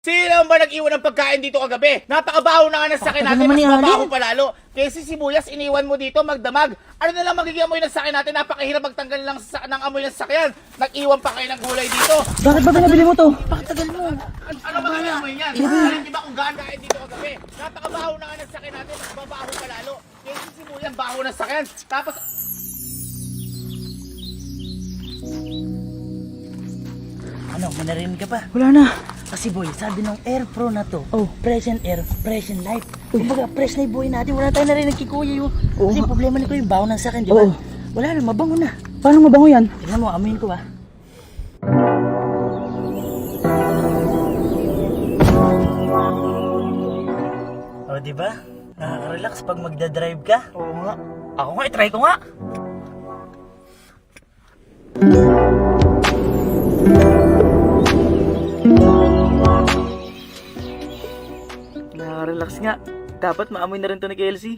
Sino ba nag-iwan ng pagkain dito kagabi? Napakabaho na nga ng sakyan natin, mas mabaho pa lalo. Kaya si sibuyas, iniwan mo dito magdamag. Ano na lang magiging amoy ng sakyan natin? Napakahirap magtanggal lang ng amoy ng sakyan. Nag-iwan pa kayo ng gulay dito. Bakit ba binabili mo to? Bakit tagal mo? Ano magiging amoy niyan? Alam niyo ba kung gaano kain dito kagabi? Napakabaho na nga ng sakyan natin, mas mabaho pa lalo. Kaya si sibuyas, baho ng sakyan. Tapos... Ano, may narinig ka pa? Wala na. Kasi boy, sabi ng Air Pro na to, Oh. present air, present life. Kumbaga, fresh na yung buhay natin. Wala tayong narinig kay Kuya yun. Kasi problema ni Kuya, yung baho ng sakin, di ba? Oo. Wala na, mabango na. Paano mabango yan? Tignan mo, amuyin ko ba? O, di ba? Nakaka-relax pag magdadrive ka. Oo nga. Ako nga, try ko nga. Nakaka-relax nga. Dapat maamoy na rin to ni Kelsey.